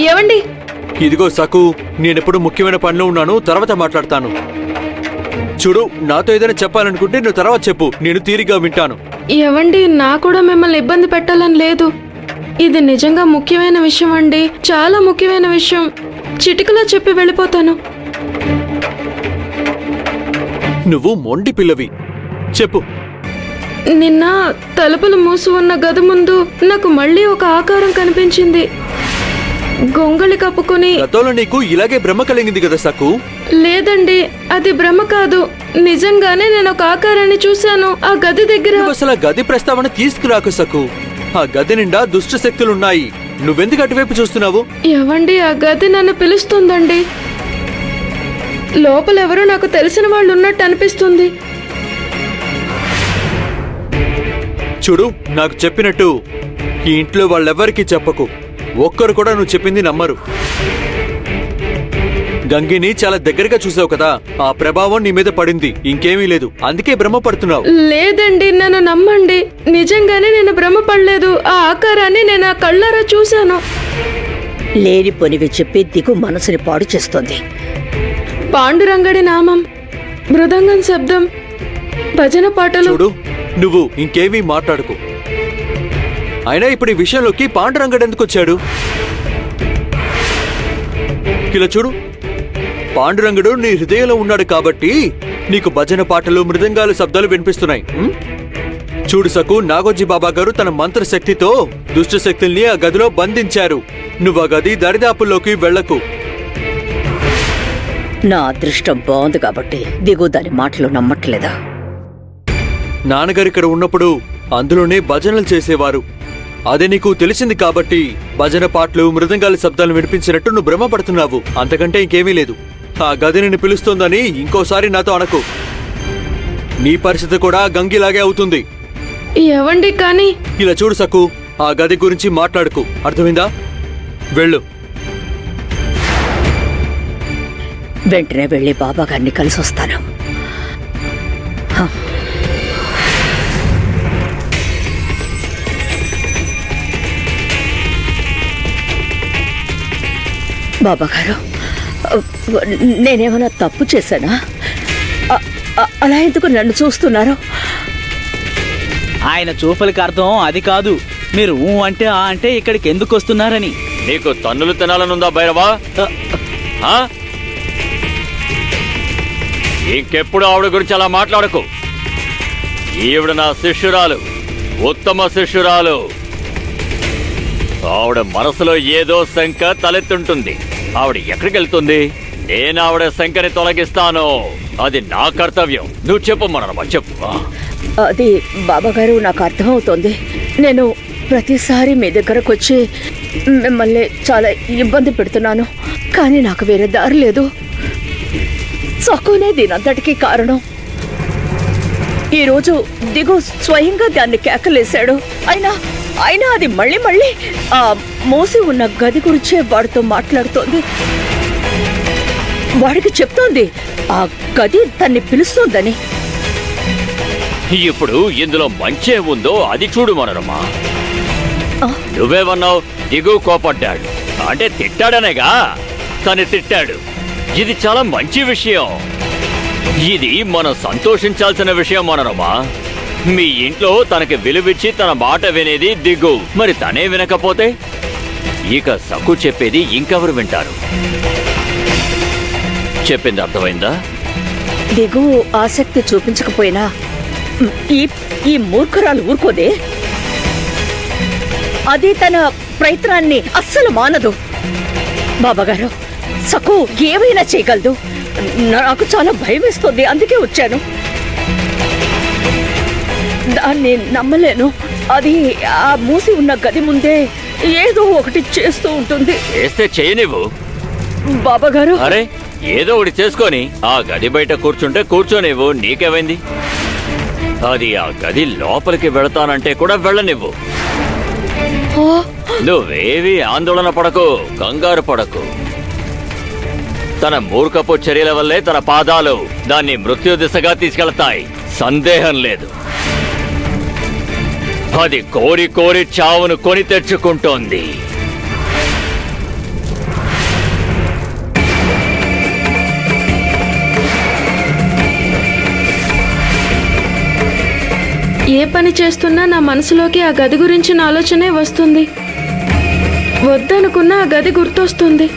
ఏవండి? ఇదిగో సకు, నేనెప్పుడు ముఖ్యమైన పనిలో ఉన్నాను, తర్వాత మాట్లాడతాను. చూడు, నాతో ఏదైనా చెప్పాలనుకుంటే నువ్వు తర్వాత చెప్పు, నేను తీరిగా వింటాను. ఏవండి, నా కూడా మిమ్మల్ని ఇబ్బంది పెట్టాలని లేదు. ఇది నిజంగా ముఖ్యమైన విషయం అండి, చాలా ముఖ్యమైన విషయం. చిటికలో చెప్పి వెళ్ళిపోతాను. నువ్వు మొండి పిల్లవి, చెప్పు. నిన్న తలుపులు మూసి ఉన్న గది ముందు నాకు మళ్ళీ ఒక ఆకారం కనిపించింది. గొంగళి కప్పుకొని. గతంలో నీకు ఇలాగే భ్రమ కలిగింది కదా సకు? లేదండి, అది భ్రమ కాదు. నిజంగానే నేను ఒక ఆకారాన్ని చూశాను ఆ గది దగ్గర. అసలు ఆ గది ప్రస్తావన తీసుకురాకు సకు. ఆ గది నిండా దుష్ట శక్తులున్నాయి. నువ్వెందుకు అటువైపు చూస్తున్నావు? ఏవండి, ఆ గది నన్ను పిలుస్తుందండి. లోపల ఎవరో నాకు తెలిసిన వాళ్ళు ఉన్నట్టు అనిపిస్తుంది. చూడు, నాకు చెప్పినట్టు ఈ ఇంట్లో వాళ్ళెవ్వరికీ చెప్పకు. ఒక్కరు కూడా నువ్వు చెప్పింది నమ్మరు. గంగిని చాలా దగ్గరగా చూసావు కదా, ఆ ప్రభావం నీ మీద పడింది, ఇంకేమీ లేదు. అందుకే భ్రమ పడుతున్నావు. లేదండి, నన్ను నమ్మండి. నిజంగానే నేను భ్రమ పడలేదు. ఆ ఆకారాన్ని నేను ఆ కళ్ళారా చూశాను. లేనిపోనివి చెప్పి దిగు మనసుని పాడు చేస్తోంది. పాండురంగడి నామం, మృదంగం శబ్దం, భజన పాటలు. చూడు, నువ్వు ఇంకేమీ మాట్లాడుకు. అయినా ఇప్పుడు ఈ విషయంలోకి పాండురంగడు ఎందుకు వచ్చాడు? ఇలా చూడు, పాండురంగడు నీ హృదయంలో ఉన్నాడు కాబట్టి నీకు భజన పాటలు, మృదంగాలు శబ్దాలు వినిపిస్తున్నాయి. చూడు సకు, నాగోజీ బాబా గారు తన మంత్రశక్తితో దుష్ట శక్తుల్ని ఆ గదిలో బంధించారు. నువ్వు ఆ గది దరిదాపుల్లోకి వెళ్లకు. నా అదృష్టం బాగుంది కాబట్టి దిగు దాని మాటలు నమ్మట్లేదా? నాన్నగారు ఇక్కడ ఉన్నప్పుడు అందులోనే భజనలు చేసేవారు. అదే నీకు తెలిసింది కాబట్టి భజన పాటలు, మృదంగాల శబ్దాలు వినిపించినట్టు నువ్వు భ్రమపడుతున్నావు. అంతకంటే ఇంకేమీ లేదు. ఆ గది నిన్ను పిలుస్తోందని ఇంకోసారి నాతో అనకు. నీ పరిస్థితి కూడా గంగిలాగే అవుతుంది. ఏవండి కానీ? ఇలా చూడు సకు, ఆ గది గురించి మాట్లాడుకు, అర్థమైందా? వెళ్ళు. వెంటనే వెళ్ళి బాబా గారిని కలిసి వస్తాను. బాబా గారు, నేనేమైనా తప్పు చేశానా? అలా ఎందుకు నన్ను చూస్తున్నారు? ఆయన చూపులకి అర్థం అది కాదు. మీరు అంటే ఆ అంటే ఇక్కడికి ఎందుకు వస్తున్నారని. నీకు తన్నులు తినాలనుందా భైరవా? ఇంకెప్పుడు ఆవిడ గురించి అలా మాట్లాడకు. ఈవిడ నా శిష్యురాలు, ఉత్తమ శిష్యురాలు. ఆవిడ మనసులో ఏదో శంక తలెత్తుంటుంది. ఆవిడ ఎక్కడికి వెళ్తుంది? నేను ఆవిడ శంకని తొలగిస్తాను. అది నా కర్తవ్యం. నువ్వు చెప్పు మనరమ్మా, చెప్పు. అది బాబాగారు, నాకు అర్థమవుతోంది. నేను ప్రతిసారి మీ దగ్గరకు వచ్చి మిమ్మల్ని చాలా ఇబ్బంది పెడుతున్నాను, కానీ నాకు వేరే దారి లేదు. సక్కునే దీనంతటికీ కారణం. ఈరోజు దిగు స్వయంగా దాన్ని కేకలేశాడు. అయినా అది మళ్ళీ ఆ మోసి ఉన్న గది గురించే వాడితో మాట్లాడుతోంది. వాడికి చెప్తోంది ఆ గది తన్ని పిలుస్తోందని. ఇప్పుడు ఇందులో మంచే ఉందో అది చూడు మనరమ్మా. నువ్వేమన్నావు? దిగు కోపడ్డాడు అంటే తిట్టాడనేగా. తను తిట్టాడు. ఇది చాలా మంచి విషయం. ఇది మనం సంతోషించాల్సిన విషయం మనరమ్మా. మీ ఇంట్లో తనకి విలువిచ్చి తన మాట వినేది దిగు. మరి తనే వినకపోతే ఇక సక్కు చెప్పేది ఇంకెవరు వింటారు? చెప్పింది అర్థమైందా? దిగు ఆసక్తి చూపించకపోయినా ఈ మూర్ఖురాలు ఊరుకోదే. అది తన ప్రయత్నాన్ని అస్సలు మానదు. బాబాగారు, సక్కు ఏమైనా చేయగలదు. నాకు చాలా భయం వేస్తుంది, అందుకే వచ్చాను. దాన్ని నమ్మలేను. అది ఆ మూసి ఉన్న గది ముందే ఏదో ఒకటి చేస్తూ ఉంటుంది. చేస్తే చేయనివ్వు బాబాగారు. అరే, ఏదో ఒకటి చేసుకొని ఆ గది బయట కూర్చుంటే కూర్చోనివ్వు. నీకేమైంది? అది ఆ గది లోపలికి వెళతానంటే కూడా వెళ్ళనివ్వు. నువ్వేవి ఆందోళన పడకు, కంగారు పడకు. తన మూర్ఖపు చర్యల వల్లే తన పాదాలు దాన్ని మృత్యు దిశగా తీసుకెళ్తాయి, సందేహం లేదు. అది కోరి కోరి చావును కొని తెచ్చుకుంటోంది. ఏ పని చేస్తున్నా నా మనసులోకి ఆ గది గురించిన ఆలోచనే వస్తుంది. వద్దనుకున్న ఆ గది గుర్తొస్తుంది.